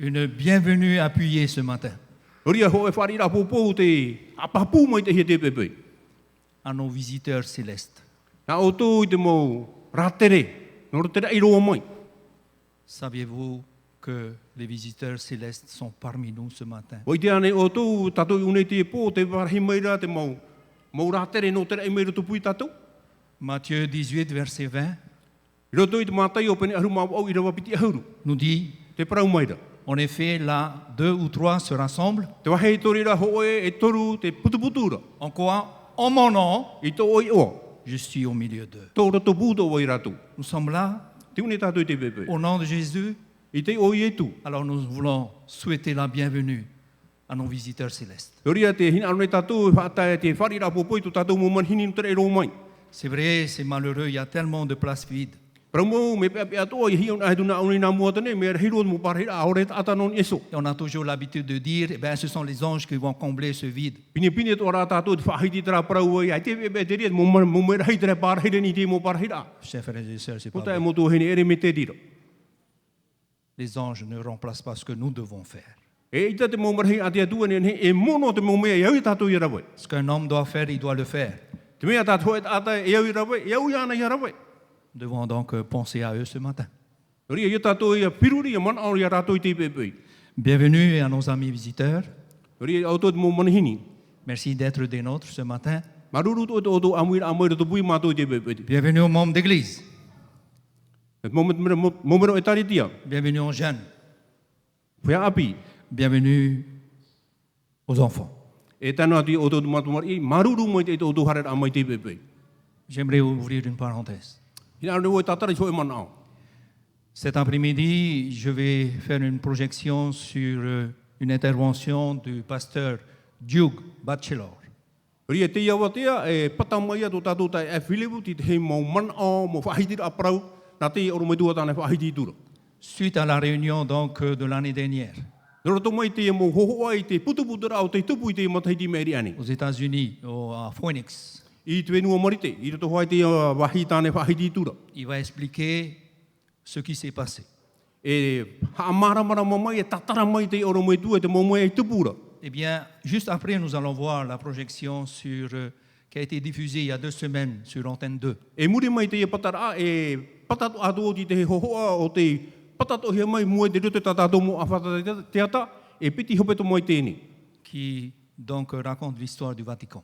une bienvenue appuyée ce matin à nos visiteurs célestes. Saviez-vous que les visiteurs célestes sont parmi nous ce matin? Matthieu 18, verset 20 nous dit, en effet, là, 2 ou 3 se rassemblent. En quoi? En mon nom, je suis au milieu d'eux. Nous sommes là, au nom de Jésus. Alors nous voulons souhaiter la bienvenue à nos visiteurs célestes. C'est vrai, c'est malheureux, il y a tellement de places vides. Et on a toujours l'habitude de dire, eh ben, ce sont les anges qui vont combler ce vide. Chers frères et sœurs, c'est pas vrai. Les anges ne remplacent pas ce que nous devons faire. Ce qu'un homme doit faire, il doit le faire. Nous devons donc penser à eux ce matin. Bienvenue à nos amis visiteurs. Merci d'être des nôtres ce matin. Bienvenue aux membres d'église. Bienvenue aux jeunes. Bienvenue aux enfants. J'aimerais ouvrir une parenthèse. Cet après-midi, je vais faire une projection sur une intervention du pasteur Doug Batchelor. Suite à la réunion donc de l'année dernière aux États-Unis, à Phoenix, il va expliquer ce qui s'est passé. Eh bien, juste après, nous allons voir la projection qui a été diffusée il y a 2 semaines sur Antenne 2. Qui donc raconte l'histoire du Vatican.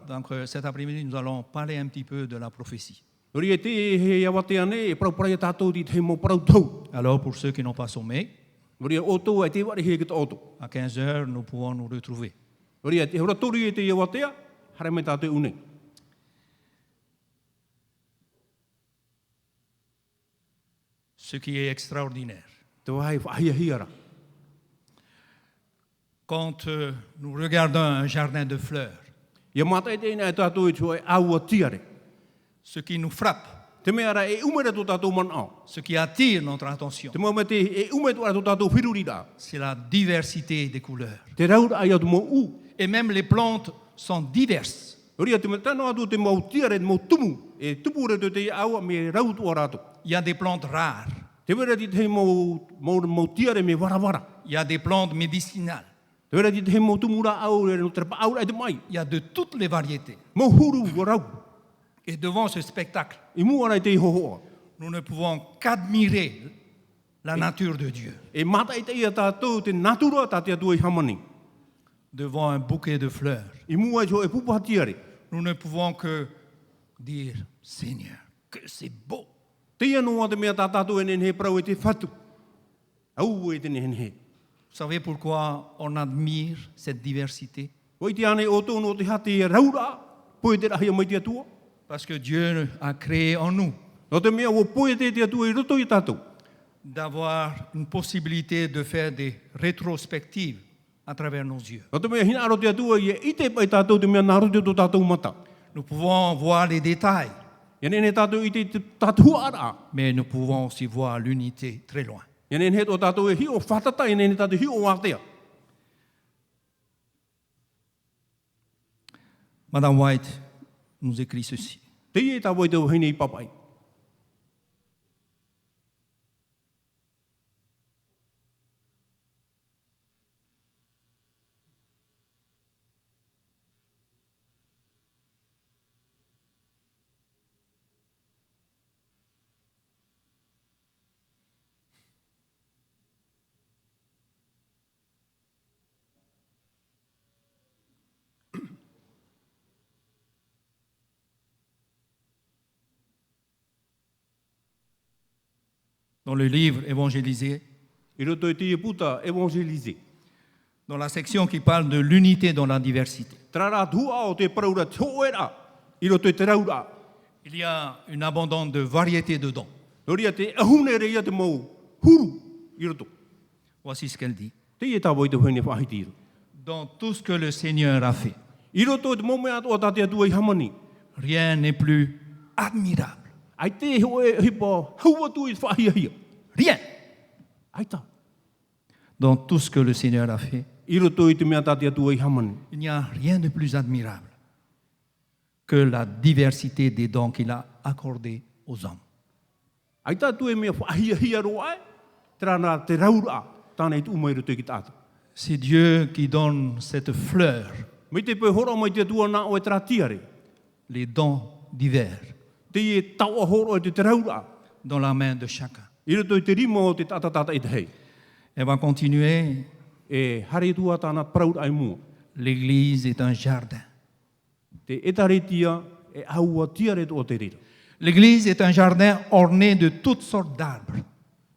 Donc cet après-midi, nous allons parler un petit peu de la prophétie. Alors pour ceux qui n'ont pas sommeil, à 15h, nous pouvons nous retrouver. Ce qui est extraordinaire. Quand nous regardons un jardin de fleurs, ce qui nous frappe, ce qui attire notre attention, c'est la diversité des couleurs. Et même les plantes sont diverses. Il y a des plantes rares. Il y a des plantes médicinales. Il y a de toutes les variétés. Et devant ce spectacle, nous ne pouvons qu'admirer la nature de Dieu. Devant un bouquet de fleurs, nous ne pouvons que dire, Seigneur, que c'est beau. Vous savez pourquoi on admire cette diversité? Parce que Dieu a créé en nous d'avoir une possibilité de faire des rétrospectives à travers nos yeux. Nous pouvons voir les détails, mais nous pouvons aussi voir l'unité très loin. Madame White nous écrit ceci. Dans le livre Évangélisé, I roto te e puta evangelize. dans la section qui parle de l'unité dans la diversité, Trara tua o te paraura tōera. I roto te raura. il y a une abondance de variété de dons. Noria te ahune re ia te mau huru. I roto. Voici ce qu'elle dit. Te e tāwai te whene whahitiro. Dans tout ce que le Seigneur a fait, I roto te mome ato o tate atua I hamani. rien n'est plus admirable. Ai te hoe hipa haua tu I whahia. Rien. Ai tā. Dans tout ce que le Seigneur a fait, I roto I te mea tate atua I hamani. il n'y a rien de plus admirable que la diversité des dons qu'il a accordés aux hommes. Ai tā tu e mea whahia roa e. Trana te raura. Tāna I tu umai roto I ki tāta. C'est Dieu qui donne cette fleur, Me te pe horo mai te tua nā o e tra tiare. les dons divers, Te e taua horo e te raura. dans la main de chacun. I roto I te rima o te tata I te hei. Elle va continuer. E hare tua tāna praura ai mua. L'Église est un jardin. Te etaretia e aua tiare o te rira. L'Église est un jardin orné de toutes sortes d'arbres.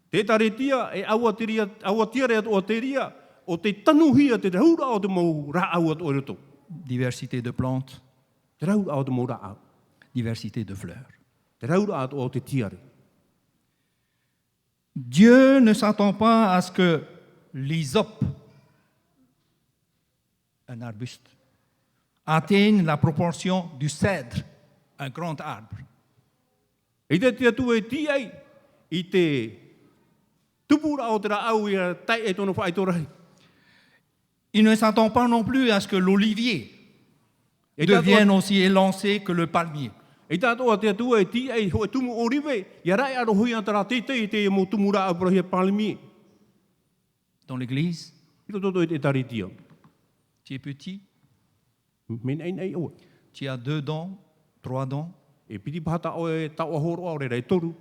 Te etaretia e aua tiare o te ria o te tanuhia te raura o te mau ra aua o roto. Diversité de plantes, Te raura o te mau ra au. diversité de fleurs. Te raura o te tiare. Dieu ne s'attend pas à ce que l'hysope, un arbuste, atteigne la proportion du cèdre, un grand arbre. I te tia tu e ti ai I te tupura o te ra au ia tai e tono whai torai. Il ne s'attend pas non plus à ce que l'olivier Et devienne aussi élancé que le palmier. E tātou a te atua e ti ai hoe tumu o rive, ia rai aro hui antara te te mo tumura a prohia palmi. Dans l'Église, I roto e taritia. tu es petit, Men ei oe. tu as 2 dons, 3 dons, E piti pata o e tau ahoro o re rei toru.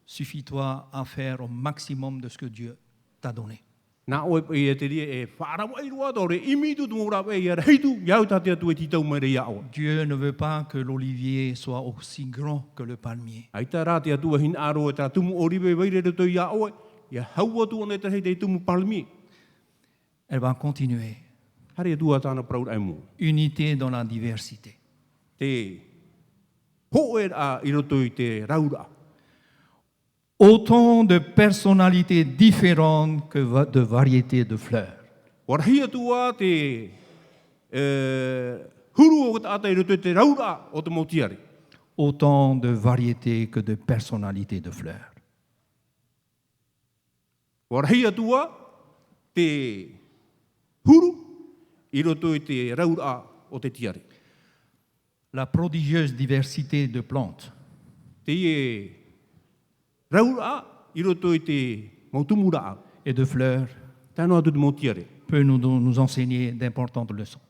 suffis-toi à faire au maximum de ce que Dieu t'a donné. Nā oe e te ria e whārawa I roa tō re imitu tu mura e ia reitu, iau tā te atu e titau mai rei aoa. Dieu ne veut pas que l'olivier soit aussi grand que le palmier. Ai tā rā te atu e hin aro e tā tumu o rive veire to ia oe, ia haua tu ane te hei te tumu palmi. Elle va continuer. Hare tua tāna praur ai mua. Unité dans la diversité. Te ho e a I roto I te raura. Autant de personnalités différentes que de variétés de fleurs. Warahia tua te huru o ta I roto I te raura o te motiare. Autant de variétés que de personnalités de fleurs. Warahia tua te huru I roto I te raura o te tiare. La prodigieuse diversité de plantes Te e raura I roto I te mautumura et de fleurs tano atu te motiare. peut nous enseigner d'importantes leçons.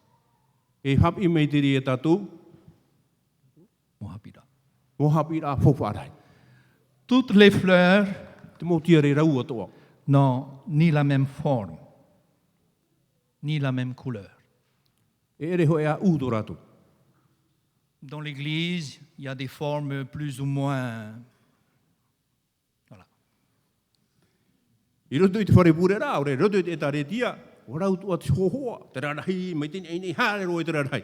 E hap I mei te ria tātou, Mohapira. o hap I rā whawharai. Toutes les fleurs Te motiare raua toa. n'ont ni la même forme, ni la même couleur. E ere hoe a uto rātou. Dans l'Église, il y a des formes plus ou moins... Voilà. I roto I te whare pure rā, ore roto I te taretia, o rau tua te hohoa, te rarahi, mai tene ei hāre roe te rarahi.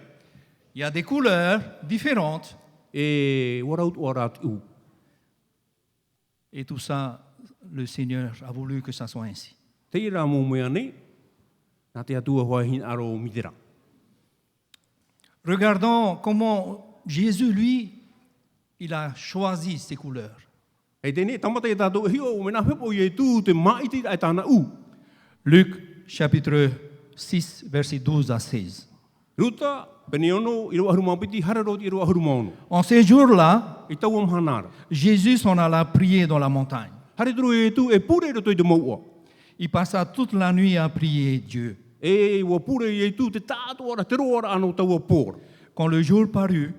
Il y a des couleurs différentes. E o rau tua rāt u. Et tout ça, le Seigneur a voulu que ça soit ainsi. Te I rā mō mea nei, nā te atua hoa hin aro o mitera. Regardons comment Jésus, lui, il a choisi ces couleurs. E tēne, tamata I tātou hio, o mena whepo I e tū te maiti ai tāna u. Luc, chapitre 6, versets 12 à 16. Ruta, pene ono, I roa haru maupiti, hararot I roa haru maono. En ces jours-là, I tau am hanara. Jésus s'en alla prier dans la montagne. Hare turu e tū, e pure roto I te maua. Il passa toute la nuit à prier Dieu. E ua pure I e tū, te tātua ara, te roa ano taua pōra. Quand le jour parut,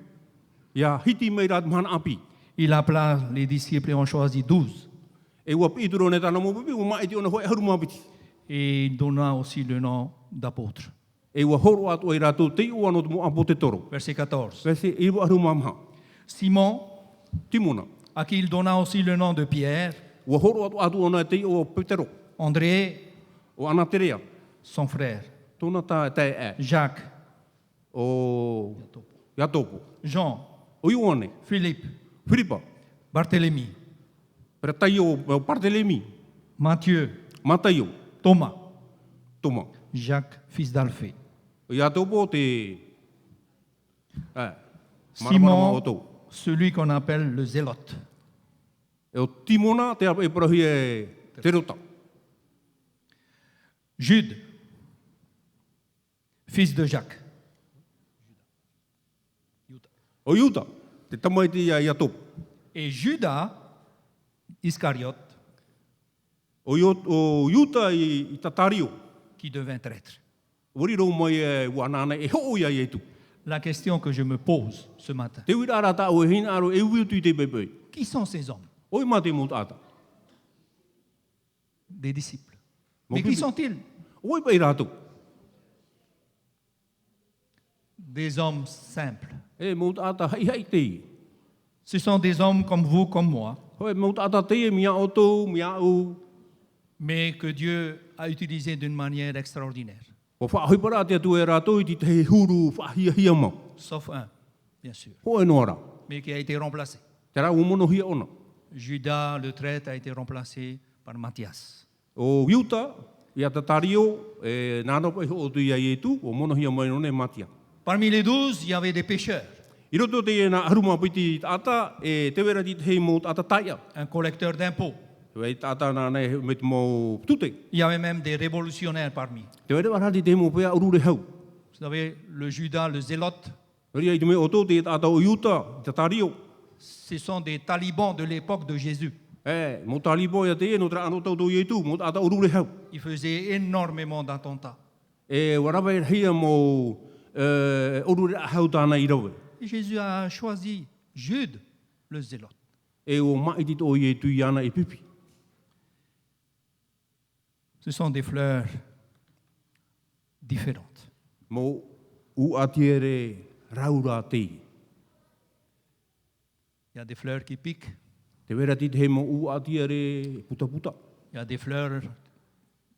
Ia hiti mei rāt mahana api. il appela les disciples et en choisit 12. E ua pituro ne tāna mōpipi, ua maiti ona hoi haru maupiti. Et il donna aussi le nom d'apôtre. E ua horo atu ai rātou te ua no te mo apo te toro. Verset 14. Vese i ua haru mamha. Simon, Timona. à qui il donna aussi le nom de Pierre, Ua horo atu ona te o Petero. André, O ana terea. son frère. Tōna tā te e. Jacques, O Iatopo. Jean, O Ioane. Philippe, Filipa. Barthélemy, Pera tai o Bartelemi. Matthieu, Mataio. Thomas, Toma. Jacques, fils d'Alphée, O Iatopo te... Simon, celui qu'on appelle le zélote, E o Timona te e parahi e te rota. Jude, fils de Jacques, O Iuta. Te tamaiti ia Iatopo. et Judas Iscariote, O Iuta i Tatario. qui devint traître. Wariro mai e wanana e ho ia i tu. La question que je me pose ce matin, Te wira ara ta o hina aro e wiu tu te bebe. qui sont ces hommes? Oi ma te mut ata. Des disciples. Mon Mais qui public. sont-ils? Oi pai rato. Des hommes simples. E mut ata hai hai te. Ce sont des hommes comme vous, comme moi, Hoi mut ata te e mia o tō, mia o. mais que Dieu a utilisés d'une manière extraordinaire. O wha hoi para te atu e rato i te huru wha hia hia mau. Sauf un, bien sûr, Ho e noara. mais qui a été remplacé. Te rā umono hia ona. Judas, le traître, a été remplacé par Matthias. O Iuta, ia Tatario, e nāno pai ho o tu ia i tu, o mono hia mai none matia. Parmi les 12, il y avait des pécheurs, I roto te e nā haruma piti ata, e te wera ti te hei mō ata taia. un collecteur d'impôts. Wei tata nā nei me te mō tute. Il y avait même des révolutionnaires parmi. Te wera warati te mō pēa urure hau. Vous savez, le Judas, le zélote, Ria i te me o tō te tata o Iuta, te tario. ce sont des talibans de l'époque de Jésus. E, mō talibo ia te e no tra ano tau tō i tu, mō tata urure hau. Ils faisaient énormément d'attentats. E warawe hia mō urure hau tāna i rawe. Et Jésus a choisi Jude, le zélote. E o maiti tō i tu i ana i pipi. Ce sont des fleurs différentes. Mō u atiere raura te. Il y a des fleurs qui piquent, Te wera ti te he mō u atiere puta puta. il y a des fleurs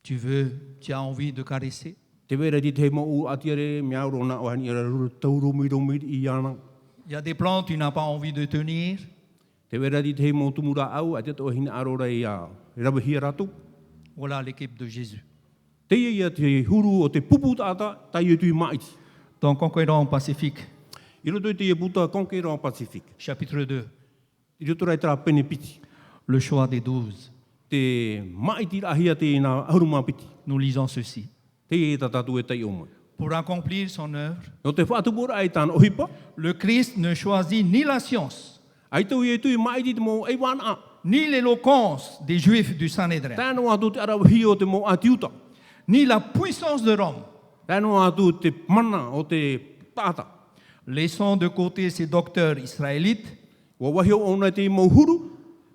tu as envie de caresser. Te wera ti te he mō u atiere mea rona o hani era rura tauromi romi i ana. Il y a des plantes tu n'as pas envie de tenir. Te wera ti te he mō tumura au, a te tō hina arora i a rawa hia ratu. Voilà l'équipe de Jésus. Te ia te huru o te pupu tata, tai e tui maiti. Dans Conquérant Pacifique, I roto i te e puta Conquérant Pacific. chapitre 2, I roto rai tera pene piti. le choix des 12. Te maiti rahia te nā ahuruma piti. Nous lisons ceci. Te e tatatu e tai omoi. Pour accomplir son œuvre, No te whaatupura ai tāna ohipa, le Christ ne choisit ni la science, ai tau i e tui maiti te mō ei wana. ni l'éloquence des Juifs du Sanhédrin, Tāno atu te arawahi o te mō atiuta. ni la puissance de Rome. Tāno atu te mana o te tata. Laissons de côté ces docteurs israélites Wa wahi o ona te mō huru,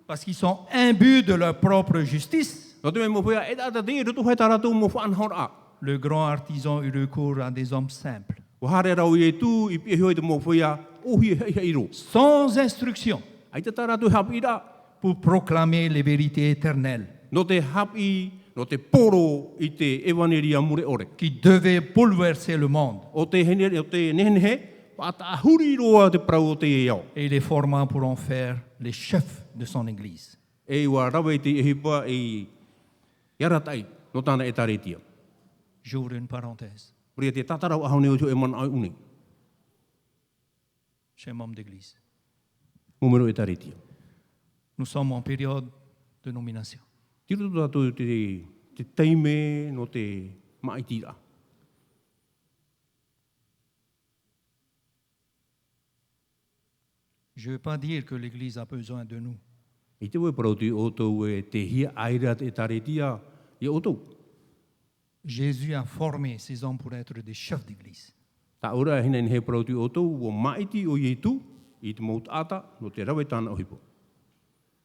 parce qu'ils sont imbus de leur propre justice. no te me mō whea e tata te e roto hai taratu mō whanhora. Le grand artisan eut recours à des hommes simples, Wa hare rau i e tū, i pia hoi te mō whea, ohi hei hei ro. sans instruction, Ai te taratu hap i rā, pour proclamer les vérités éternelles no te hap i, no te poro i te evaneria mure ore. qui devaient bouleverser le monde. O te nehenehe, pa ta huri roa te prau o te e au. Et il les forma pour en faire les chefs de son Église. E wa rawe te ehipa e yaratai, no tāna e taretia. J'ouvre une parenthèse. Pria te tatarau ahone o te e mana ai une, Chez membre d'Église. mumero e taretia. Nous sommes en période de nomination. Tiro tatu te teime no te maitira. Je ne veux pas dire que l'Église a besoin de nous. I te wē parauti o tau e te hia aira e taretia i o tau. Jésus a formé ces hommes pour être des chefs d'Église. Ta ora hina ni he parauti o tau o maiti o ietu i te maut ata no te rawe tāna ohipo.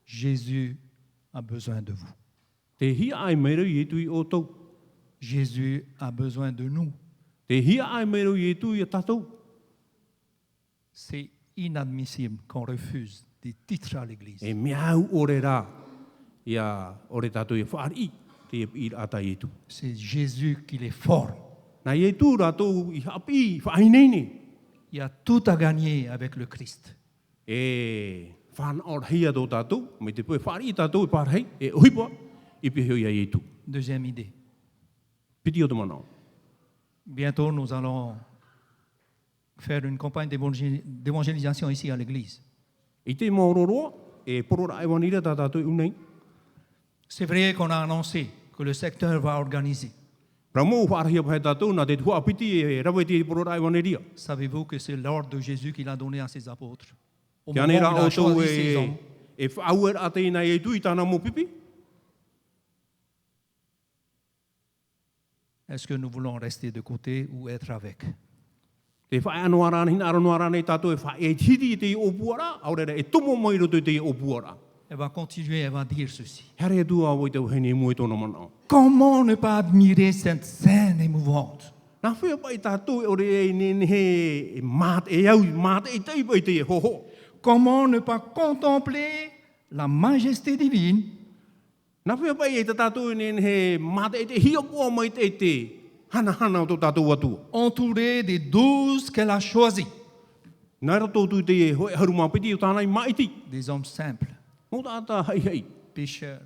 Jésus a besoin de vous. Te hia ai mero i etu i o tau. Jésus a besoin de nous. Te hia ai mero i etu i a tatou. C'est inadmissible qu'on refuse des titres à l'Église. E miau ore rā. Ia ore tātou e whaari te i ata i tu. C'est Jésus qui les forme. Nā i tu rātou i hapi whainene. Il y a tout à gagner avec le Christ. E whanor hia tō tātou, me te pui whaari tātou e pārhei, e ohipa i piheo ia i tu. Deuxième idée. Piti o te manao. Bientôt, nous allons faire une campagne d'évangélisation ici à l'église. I te maororoa, e porora e wanira tā tātou i unei. C'est vrai qu'on a annoncé que le secteur va organiser. Ramo whaarahia pahe tātou, nā te tua piti e rawe te porora e waniria. Savez-vous que c'est l'ordre de Jésus qu'il a donné à ses apôtres? Au Kia moment où il nera a o tō choisi ses hommes, e whauer a te ina e tu i tāna mō pipi. est-ce que nous voulons rester de côté ou être avec? Te whae anō arana, hina arano arana i tātou e whae e tiri i te i opuara, aurera e tomo mai roto i te i opuara. Elle va continuer, elle va dire ceci. Here e tua o i tau hene mua i tōna manao. Comment ne pas admirer cette scène émouvante? Nā whea pai tātou e ore e nene he māt e au, māt e tei pai te e hoho. Comment ne pas contempler la majesté divine Nā whea pai e tātou e nene he māt e te hia kua mai te hana o tō tātou atua. entouré des 12 qu'elle a choisis, Nā rato tu te e hoe harumā piti o tānai maiti. des hommes simples, Mō tātā hei, pécheurs,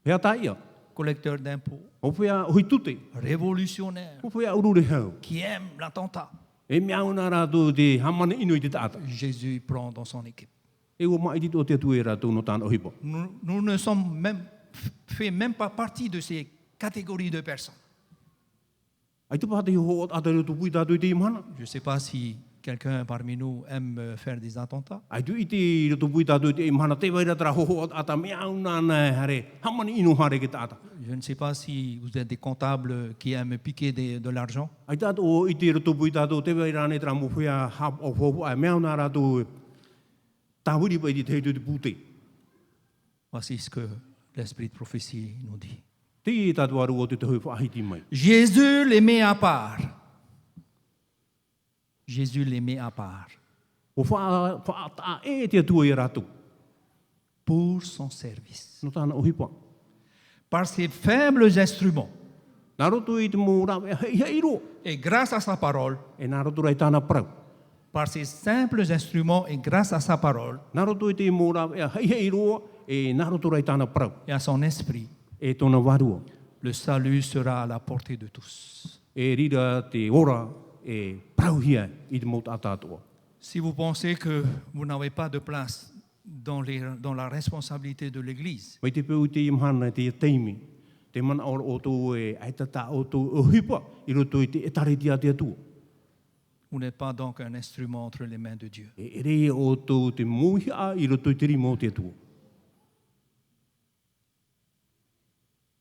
pea taia, collecteurs d'impôts, o pea hui tute, révolutionnaires, o pea urure hau. qui aiment l'attentat. E mea una rātou te hamane ino i te tāta. Jésus prend dans son équipe. E o maiti o te atu e rātou no tāna ohipa. Nous ne sommes même pas partie de ces catégories de personnes. Ai te pāte ho o ataru tu pui tātou i te imana. Je ne sais pas si quelqu'un parmi nous aime faire des attentats. Ai tu i te tu pui tātou i te imana, te waira tara ho o ata mea una na hare, hamane ino hare ke tāta. Je ne sais pas si vous êtes des comptables qui aiment piquer de l'argent. Ai tātou i te tu pui tātou, te waira ne tara mo whea hap o whopo, ai mea una rātou tāwiri pai te te pūte. Voici ce que l'esprit de prophétie nous dit. Te i tātou aru o te te hui whaahiti mai. Jésus les met à part. Jésus les met à part O whaata e te atua i rātou, pour son service. no tāna ohipa. Par ses faibles instruments Nā roto i te mō rāwe hei ro, et grâce à sa parole, e nā roto rai tāna parau. par ses simples instruments et grâce à sa parole Nā roto i te mō rāwe hei ro, e nā roto rai tāna parau. et à son esprit, E tōna warua, le salut sera à la portée de tous. e rira te ora, e parauhia i te mōt atātua. Si vous pensez que vous n'avez pas de place dans la responsabilité de l'Église, Mai te peu te imhana te teimi, te mana ora o tō e aitata o tō ohipa, i roto i te etaretia te atua. vous n'êtes pas donc un instrument entre les mains de Dieu. E rei o tō te mōhia i roto i te rimo te atua.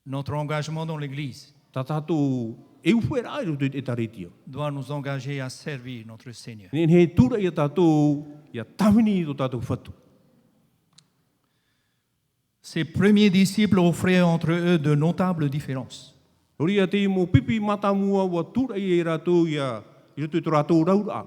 Notre engagement dans l'Église Tā tātou e uwhera i roto i te etaretia. doit nous engager à servir notre Seigneur. Nen he tura i a tātou, i a tawini i tō tātou whatu. Ses premiers disciples offraient entre eux de notables différences. Hori a te mō pipi matamua wa tura i e rātou i roto i tō rātou raura.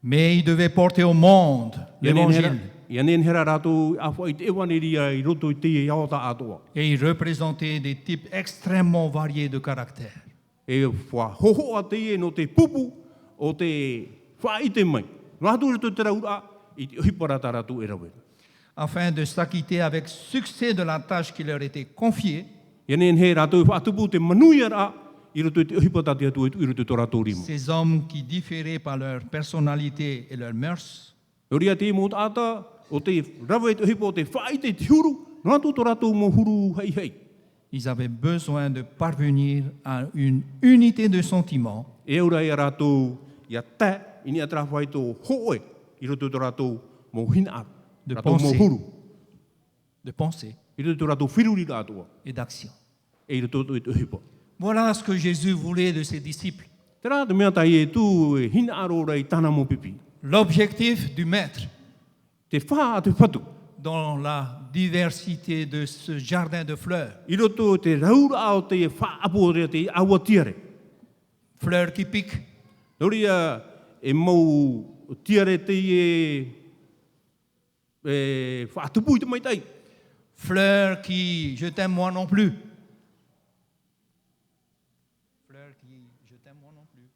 Mais ils devaient porter au monde l'Évangile Ia nen hera rātou awha i te ewaneria i roto i te i aota atoa. et ils représentaient des types extrêmement variés de caractère. E wha hoho a te e no te pupu o te wha i te mai. Rātou roto te raura i te ohipara tā rātou e rawe. Afin de s'acquitter avec succès de la tâche qui leur était confiée, Ia nen he rātou wha atupu te manuia rā i roto i te ohipata te atu i roto i tō rātou rimo. ces hommes qui différaient par leur personnalité et leurs mœurs Hori a te mō tāta o te rawe i te ohipo o te wha i te huru, rātou tō rātou mō huru hei hei. ils avaient besoin de parvenir à une unité de sentiments E ora i a rātou i a tā, i ni a trawhai tō hoe i roto i tō rātou mō hina aru. De Rātou mō pensée. huru. de pensée I roto i tō rātou whiruri rātua. et d'action. E i roto i te ohipo. Voilà ce que Jésus voulait de ses disciples. Te rā te mea tai e tū e hina aro rei tāna mō pipi. L'objectif du Maître Te wha a te whatu. dans la diversité de ce jardin de fleurs, I roto te raura o te wha apo rea te awa tiare. fleurs qui piquent, Nori a e mau tiare te e wha atupu i te mai tai. Fleur qui, je t'aime moi non plus. Fleur qui, je t'aime moi non plus.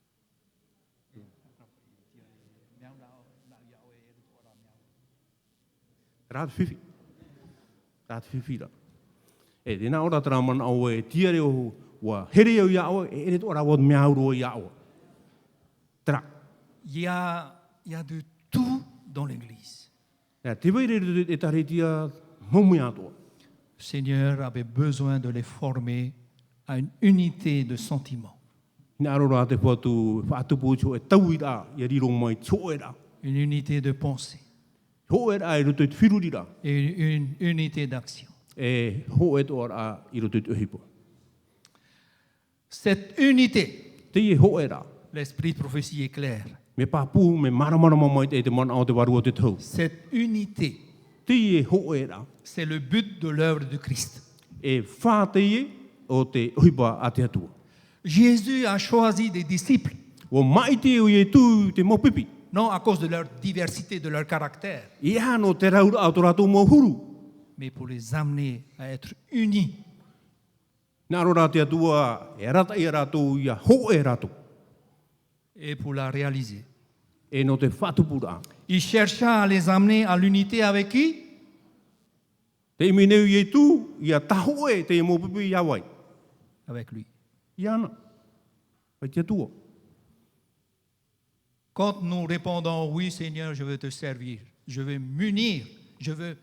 Raad fifi. Raad fifi la. E dina ora tra man au e tiare o wa here o ya o e to ora wo miauro ya o. Tra. Il y a de tout dans l'Église. Ya te vai re e tare tia momu ya to. Le Seigneur avait besoin de les former à une unité de sentiments, Ina ro te fotu fa tu pu cho e tau ira ya ri ro mai cho era. une unité de pensée Ho era e ro te firurira. et une unité d'action. E ho e to ora i ro te hipo. Cette unité, Te e ho era. l'esprit de prophétie est clair. Me papu me maramara mai te man au te waru o te tau. Cette unité, Te e ho era. c'est le but de l'œuvre de Christ. E fa te e o te hipa a te atua. Jésus a choisi des disciples, O mai te o e tu te mo pipi. non à cause de leur diversité, de leur caractère, I ano te raura au rato mo huru. mais pour les amener à être unis. Nā rora te atua e rata i rato ia ho e rato. Et pour la réaliser. E no te whatupura. Il chercha à les amener à l'unité avec qui? Te imineu i e tu ia taho e te mo pipi ia wai. Avec lui. I ana. Pai te atua. Quand nous répondons oui Seigneur, je veux te servir, je veux m'unir, je veux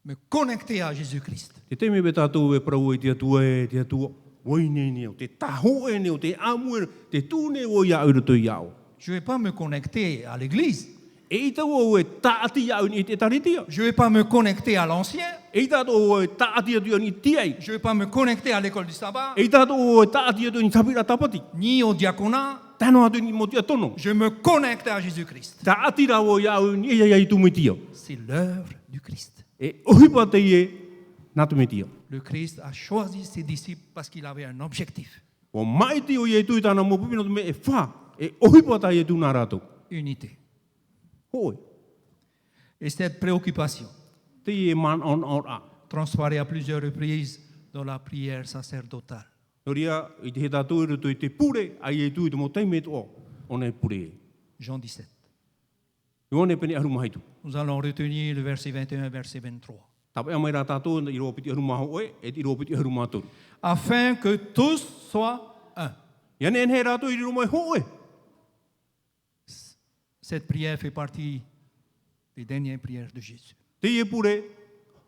me connecter à Jésus-Christ. Te te me be tātou e parau e te atua e te atua. Oi nei neo, te taho e neo, te amu e, te tūne o ia ura to iao. Je ne vais pas me connecter à l'église. E i tau o e tāti iau ni te taritia. Je ne vais pas me connecter à l'ancien. E i tātou o e tāti atu ni tiai. Je ne vais pas me connecter à l'école du sabbat, E i tātou o e tāti atu ni tapira tapati. ni au diaconat. Tano atu ni mo tia tono. Je me connecte à Jésus-Christ. Tāti ra o iau ni ia ia tu me tia. C'est l'œuvre du Christ. E ohipa te e nā tu me tia. Le Christ a choisi ses disciples parce qu'il avait un objectif. O mai te o i e tui tāna mo pipino te me e whā. E ohipa ta e tu nā rātou. Unité. Hoi. Et cette préoccupation, Te e man on a. transparée à plusieurs reprises dans la prière sacerdotale. Noria, i te he tātou e rutu i te pure, ai e tui te mo teime to o. Ona e pure e. Jean 17. I one pene aru mahaitu. Nous allons retenir le verset 21 et verset 23. Tāpai a mai rā tātou i roa piti aru maho oe, e ti roa piti aru mātoru. Afin que tous soient un. Ia ne he rātou i roa mai ho oe. Cette prière fait partie des dernières prières de Jésus. Te e pure,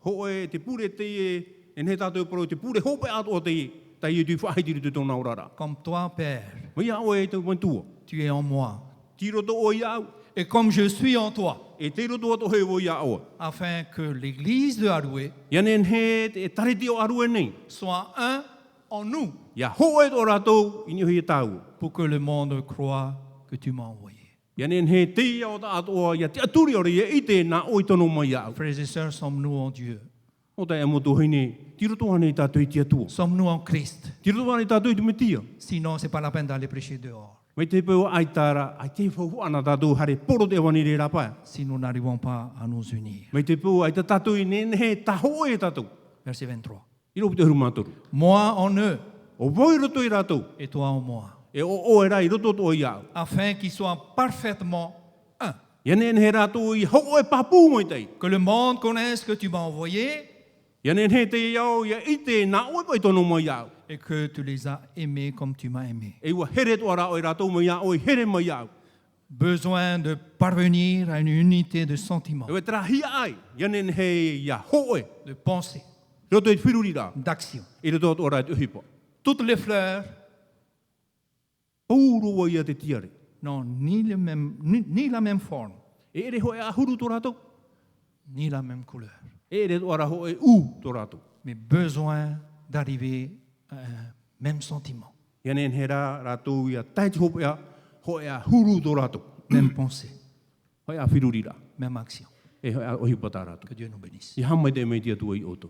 ho oe, te pure te e, en he tātou e paro, te pure hope ato o te e, ta i e tui whaitiri te tōna urara. Comme toi, Père, Ia oe e te mantua. tu es en moi. Ti roto o iau, Et comme je suis en toi, e te roto ato he o ia oe. afin que l'Église de Haroué Ia ne he te tariti o aru e nei. soit un en nous, Ia ho e tō rātou, ini hui e tāu. pour que le monde croie que tu m'as envoyé. Ia ne he te ia o ta atoa, ia te aturi ori e ite nā oi tono mai iau. Frères et sœurs, sommes-nous en Dieu? O tai amoto hine, ti roto ane i tātou i te atua. Sommes-nous en Christ? Ti roto ane i tātou i te metia. Sinon, ce n'est pas la peine d'aller prêcher dehors. Mai te peo ai tāra, ai te whau ana tātou hare poro te wani re rapaia. Si nous n'arrivons pas à nous unir. Mai te peo ai ta tātou i he taho e tātou. Verset 23. I ropi te huru mātoru. Moi en eux O voi roto i rātou. et toi en moi, E o e rai roto to i au. afin qu'ils soient parfaitement un. Ia ne he rātou i ho e papu mai tei. Que le monde connaisse que tu m'as envoyé Ia ne he te iau, ia ite nā oi pai tono mai au. et que tu les as aimés comme tu m'as aimé. E ua here to ara o i rātou mai au, i here mai au. Besoin de parvenir à une unité de sentiments, E we tera hia ai, ia ne he ia ho e. de pensée, Roto i te whiruri rā. d'action. I roto to ora i te uhipa. Toutes les fleurs Pūro wa ia te tiare. n'ont ni la même forme, E ere ho e ahuru to rātou. ni la même couleur, E ere to ara ho e u to rātou. mais besoin d'arriver à un même sentiment, Ia ne he rā rātou ia taiti hopo ia, ho e ahuru to rātou. même pensée, Ho e a whiruri rā. même action. E ho e a ohipa tā rātou. Que Dieu nous bénisse. I hamai te mei tia tua i oto.